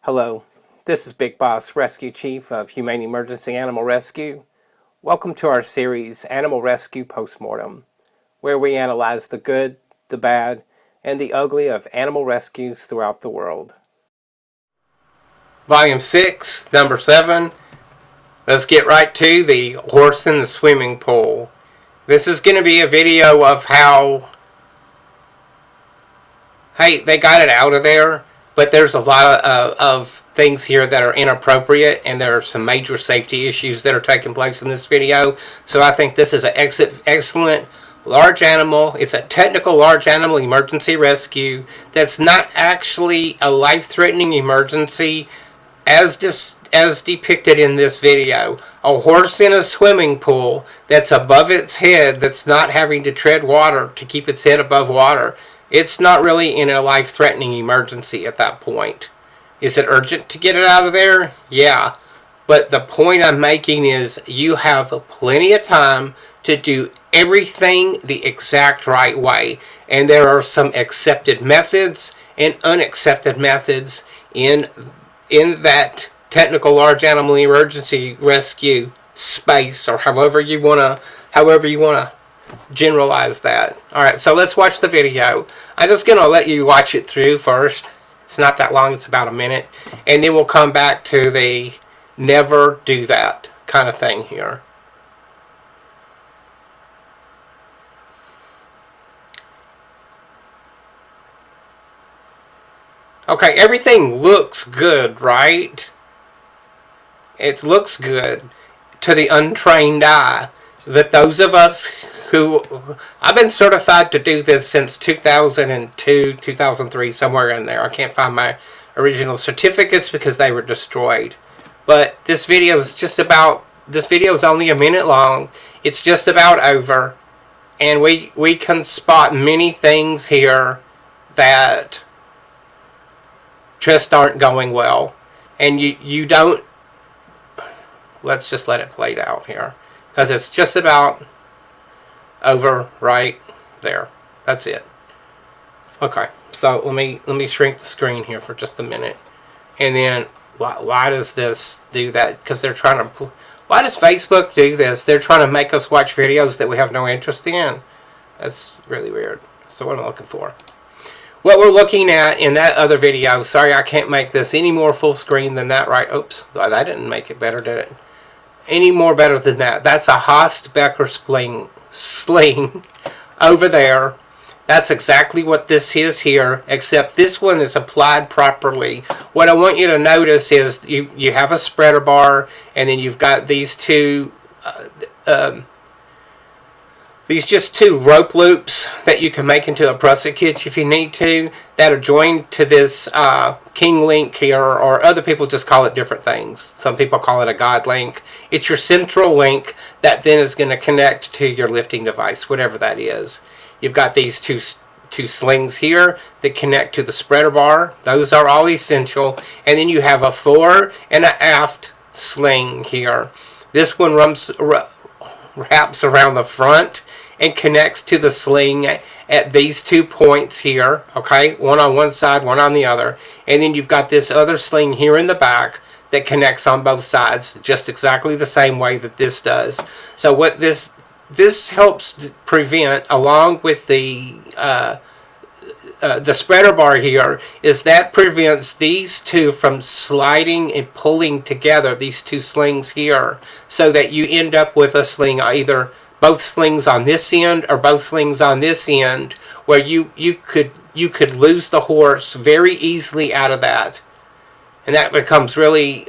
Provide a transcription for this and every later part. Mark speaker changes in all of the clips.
Speaker 1: Hello, this is Big Boss Rescue Chief of Humane Emergency Animal Rescue. Welcome to our series, Animal Rescue Postmortem, where we analyze the good, the bad, and the ugly of animal rescues throughout the world. Volume 6, Number 7. Let's get right to the horse in the swimming pool. This is going to be a video of how, hey, they got it out of there. But there's a lot of things here that are inappropriate, and there are some major safety issues that are taking place in this video. So I think this is an excellent large animal. It's a technical large animal emergency rescue that's not actually a life-threatening emergency as depicted in this video. A horse in a swimming pool that's above its head, that's not having to tread water to keep its head above water. It's not really in a life-threatening emergency at that point. Is it urgent to get it out of there? Yeah. But the point I'm making is you have plenty of time to do everything the exact right way. And there are some accepted methods and unaccepted methods in that technical large animal emergency rescue space, or however you wanna generalize that. Alright, so let's watch the video. I'm just going to let you watch it through first. It's not that long, it's about a minute. And then we'll come back to the never do that kind of thing here. Okay, everything looks good, right? It looks good to the untrained eye. That those of us who, I've been certified to do this since 2002, 2003, somewhere in there. I can't find my original certificates because they were destroyed. But this video is only a minute long. It's just about over. And we can spot many things here that just aren't going well. And you don't, let's just let it play out here. Because it's just about over right there. That's it. Okay, so let me shrink the screen here for just a minute. And then why does this do that? Because they're trying to. Why does Facebook do this? They're trying to make us watch videos that we have no interest in. That's really weird. So what am I looking for? What we're looking at in that other video. Sorry, I can't make this any more full screen than that. Right? Oops, that didn't make it better, did it? Any more better than that. That's a Haas-Becker sling over there. That's exactly what this is here, except this one is applied properly. What I want you to notice is you have a spreader bar, and then you've got these two just two rope loops that you can make into a prusik hitch if you need to, that are joined to this king link here, or other people just call it different things. Some people call it a god link. It's your central link that then is going to connect to your lifting device, whatever that is. You've got these two slings here that connect to the spreader bar. Those are all essential. And then you have a fore and an aft sling here. This one wraps around the front and connects to the sling at these 2 points here, okay? One on one side, one on the other. And then you've got this other sling here in the back that connects on both sides, just exactly the same way that this does. So what this helps prevent, along with the spreader bar here, is that prevents these two from sliding and pulling together, these two slings here, so that you end up with a sling, either both slings on this end or both slings on this end, where you could lose the horse very easily out of that. And that becomes really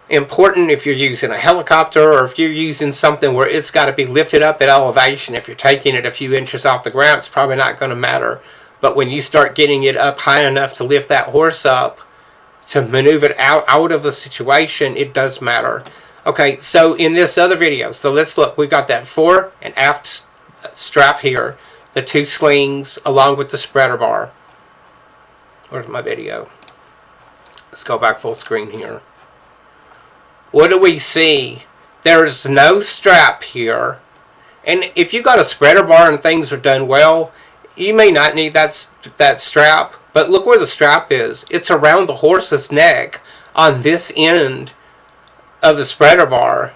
Speaker 1: important if you're using a helicopter, or if you're using something where it's got to be lifted up at elevation. If you're taking it a few inches off the ground, it's probably not going to matter. But when you start getting it up high enough to lift that horse up, to maneuver it out of a situation, it does matter. Okay, so in this other video, so let's look. We've got that fore and aft strap here, the two slings along with the spreader bar. Where's my video? Let's go back full screen here. What do we see? There's no strap here. And if you got a spreader bar and things are done well, you may not need that strap, But look where the strap is. It's around the horse's neck on this end of the spreader bar.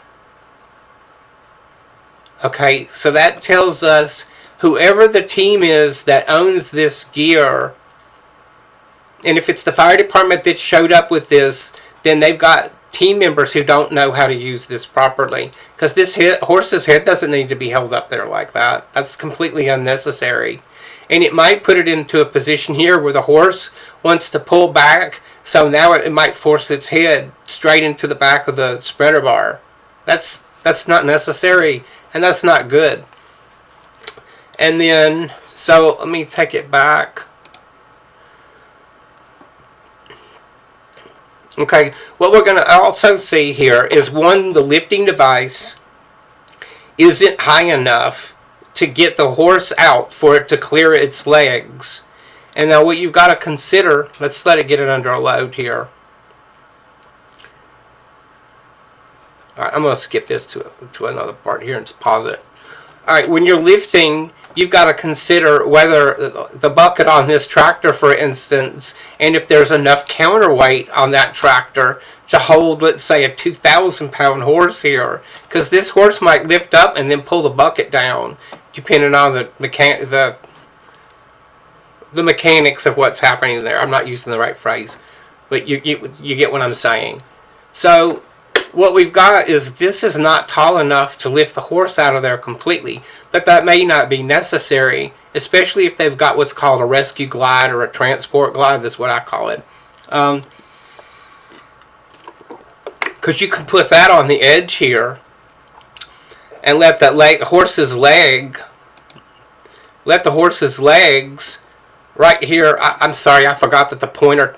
Speaker 1: Okay, so that tells us whoever the team is that owns this gear, and if it's the fire department that showed up with this, then they've got team members who don't know how to use this properly. Because this horse's head doesn't need to be held up there like that. That's completely unnecessary. And it might put it into a position here where the horse wants to pull back, so now it might force its head straight into the back of the spreader bar. That's not necessary, and that's not good. And then, so let me take it back. Okay, what we're going to also see here is, one, the lifting device isn't high enough to get the horse out for it to clear its legs. And now what you've got to consider, let's let it get it under a load here. Alright, I'm going to skip this to another part here and just pause it. Alright, when you're lifting, you've got to consider whether the bucket on this tractor, for instance, and if there's enough counterweight on that tractor to hold, let's say, a 2,000-pound horse here. Because this horse might lift up and then pull the bucket down, depending on the mechanics of what's happening there. I'm not using the right phrase, but you get what I'm saying. So what we've got is, this is not tall enough to lift the horse out of there completely, but that may not be necessary, especially if they've got what's called a rescue glide or a transport glide. That's what I call it. Because you can put that on the edge here and let the horse's legs right here. I'm sorry, I forgot that the pointer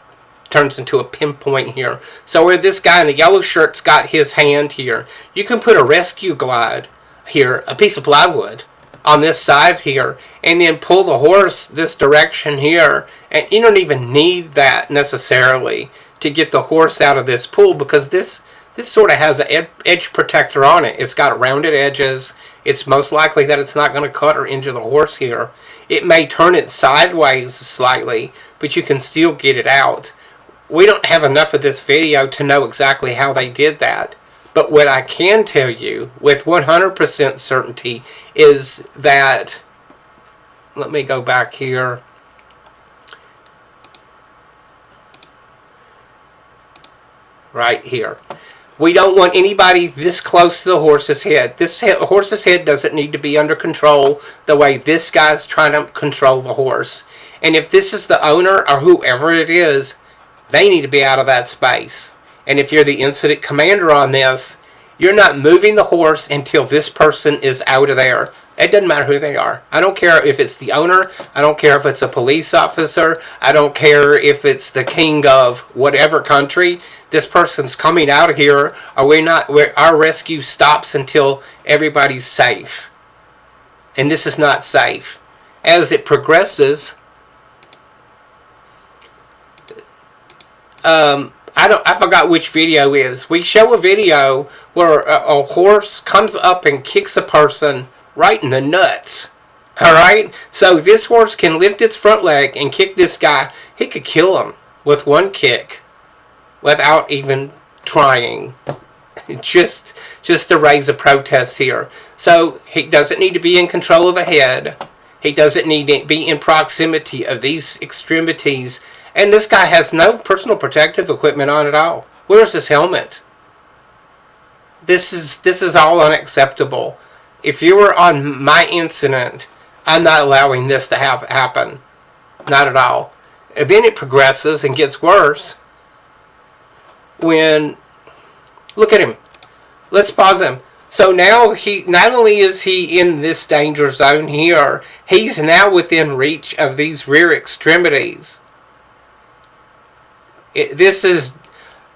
Speaker 1: turns into a pinpoint here. So where this guy in the yellow shirt's got his hand here, you can put a rescue glide here, a piece of plywood on this side here, and then pull the horse this direction here. And you don't even need that necessarily to get the horse out of this pool, because this sort of has an edge protector on it. It's got rounded edges. It's most likely that it's not going to cut or injure the horse here. It may turn it sideways slightly, but you can still get it out. We don't have enough of this video to know exactly how they did that. But what I can tell you with 100% certainty is that, let me go back here. Right here. We don't want anybody this close to the horse's head. This horse's head doesn't need to be under control the way this guy's trying to control the horse. And if this is the owner or whoever it is, they need to be out of that space. And if you're the incident commander on this, you're not moving the horse until this person is out of there. It doesn't matter who they are. I don't care if it's the owner. I don't care if it's a police officer. I don't care if it's the king of whatever country. This person's coming out of here, or our rescue stops until everybody's safe. And this is not safe. As it progresses, I forgot which video it is. We show a video where a horse comes up and kicks a person right in the nuts. Alright? So this horse can lift its front leg and kick this guy. He could kill him with one kick without even trying. Just to raise a protest here. So he doesn't need to be in control of the head. He doesn't need to be in proximity of these extremities. And this guy has no personal protective equipment on at all. Where's his helmet? This is all unacceptable. If you were on my incident, I'm not allowing this to happen. Not at all. And then it progresses and gets worse when, look at him. Let's pause him. So now he, not only is he in this danger zone here, he's now within reach of these rear extremities. This is,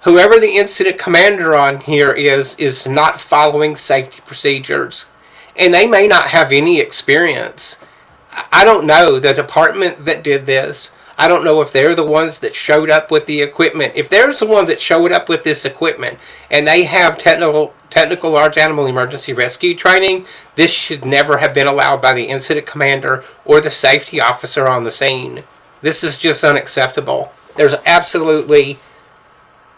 Speaker 1: whoever the incident commander on here is not following safety procedures. And they may not have any experience. I don't know the department that did this. I don't know if they're the ones that showed up with the equipment. If there's the one that showed up with this equipment and they have technical large animal emergency rescue training, this should never have been allowed by the incident commander or the safety officer on the scene. This is just unacceptable. There's absolutely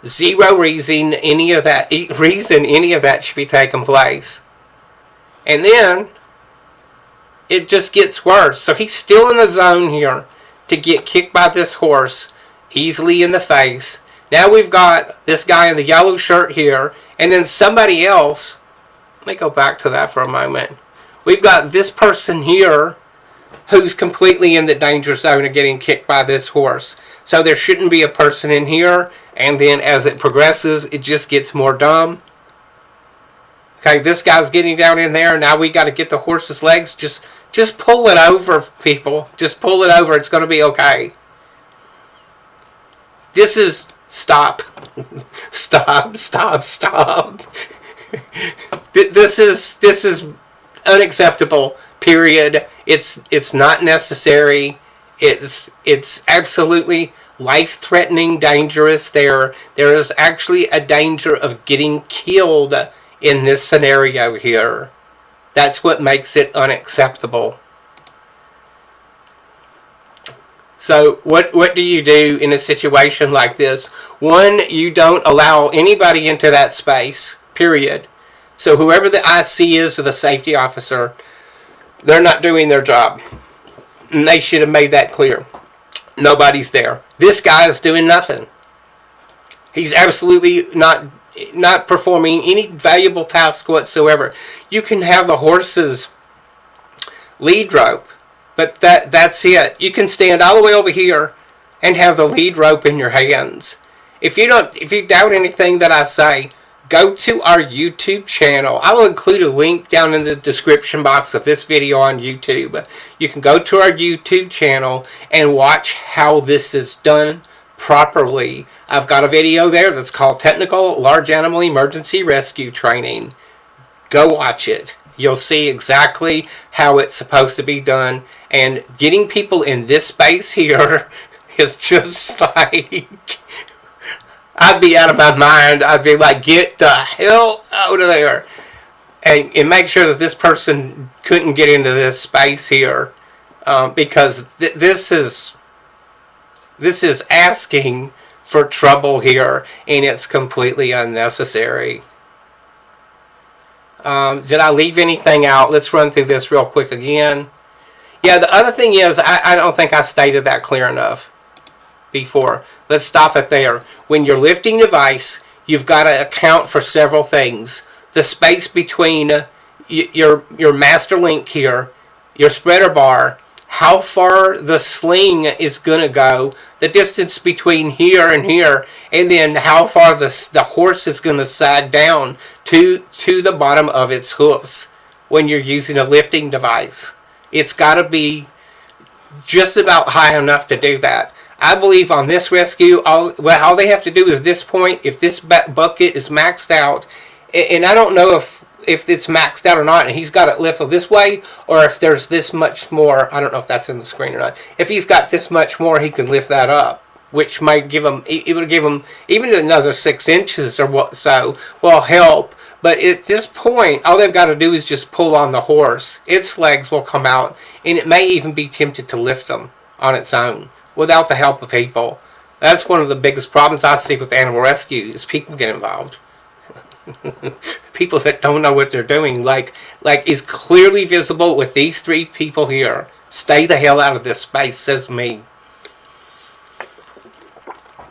Speaker 1: zero reason any of that should be taking place. And then it just gets worse. So he's still in the zone here to get kicked by this horse easily in the face. Now we've got this guy in the yellow shirt here, and then somebody else. Let me go back to that for a moment. We've got this person here who's completely in the danger zone of getting kicked by this horse. So there shouldn't be a person in here, and then as it progresses, it just gets more dumb. Okay, this guy's getting down in there. Now we got to get the horse's legs. Just pull it over, people. Just pull it over. It's going to be okay. This is... Stop. Stop. This is unacceptable. Period. It's not necessary. It's absolutely life-threatening, dangerous. There is actually a danger of getting killed in this scenario here. That's what makes it unacceptable. So what do you do in a situation like this? One, you don't allow anybody into that space, period. So whoever the IC is or the safety officer, they're not doing their job. And they should have made that clear. Nobody's there. This guy is doing nothing. He's absolutely not performing any valuable task whatsoever. You can have the horse's lead rope, but that's it. You can stand all the way over here and have the lead rope in your hands. If you doubt anything that I say, go to our YouTube channel. I will include a link down in the description box of this video on YouTube. You can go to our YouTube channel and watch how this is done properly. I've got a video there that's called Technical Large Animal Emergency Rescue Training. Go watch it. You'll see exactly how it's supposed to be done. And getting people in this space here is just like... I'd be out of my mind. I'd be like, get the hell out of there. And make sure that this person couldn't get into this space here. Because this is asking for trouble here. And it's completely unnecessary. Did I leave anything out? Let's run through this real quick again. Yeah, the other thing is, I don't think I stated that clear enough before. Let's stop it there. When you're lifting the device, you've got to account for several things. The space between your master link here, your spreader bar, how far the sling is going to go, the distance between here, and then how far the horse is going to sag down to the bottom of its hoofs when you're using a lifting device. It's got to be just about high enough to do that. I believe on this rescue, all they have to do is this point, if this bucket is maxed out, and I don't know if it's maxed out or not, and he's got it lift this way, or if there's this much more, I don't know if that's in the screen or not. If he's got this much more, he can lift that up, which might give him, it would give him even another 6 inches or what, so will help. But at this point, all they've got to do is just pull on the horse. Its legs will come out, and it may even be tempted to lift them on its own without the help of people. That's one of the biggest problems I see with animal rescue is people get involved. People that don't know what they're doing, like is clearly visible with these 3 people here. Stay the hell out of this space, says me.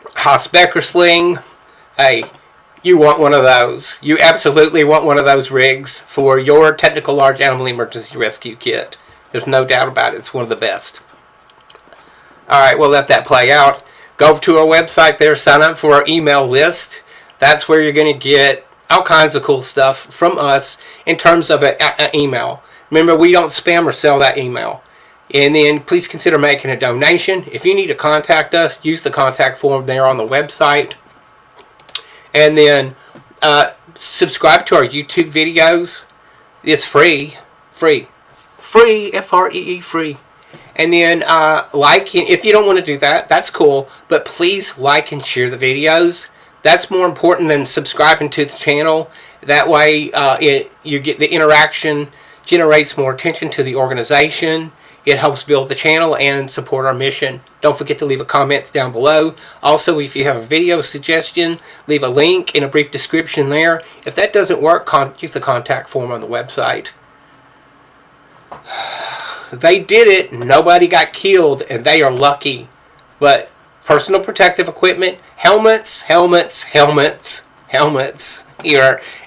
Speaker 1: Hospecker sling. Hey, you want one of those. You absolutely want one of those rigs for your Technical Large Animal Emergency Rescue Kit. There's no doubt about it. It's one of the best. Alright, we'll let that play out. Go to our website there, sign up for our email list. That's where you're going to get all kinds of cool stuff from us in terms of an email. Remember, we don't spam or sell that email. And then please consider making a donation. If you need to contact us, use the contact form there on the website. And then subscribe to our YouTube videos. It's free. Free, F-R-E-E, free. And then like, if you don't want to do that, that's cool. But please like and share the videos. That's more important than subscribing to the channel. That way you get the interaction, generates more attention to the organization. It helps build the channel and support our mission. Don't forget to leave a comment down below. Also, if you have a video suggestion, leave a link in a brief description there. If that doesn't work, use the contact form on the website. They did it. Nobody got killed, and they are lucky. But personal protective equipment, helmets here,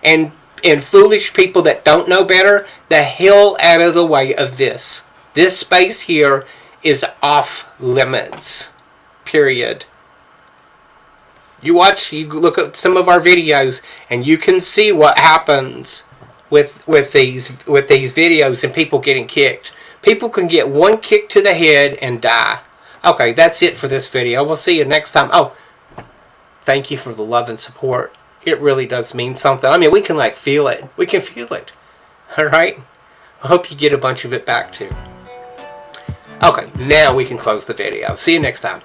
Speaker 1: and foolish people that don't know better, the hell out of the way of this. This space here is off limits. Period. You look at some of our videos, and you can see what happens with these videos and people getting kicked. People can get one kick to the head and die. Okay, that's it for this video. We'll see you next time. Oh, thank you for the love and support. It really does mean something. I mean, we can feel it. We can feel it. All right? I hope you get a bunch of it back too. Okay, now we can close the video. See you next time.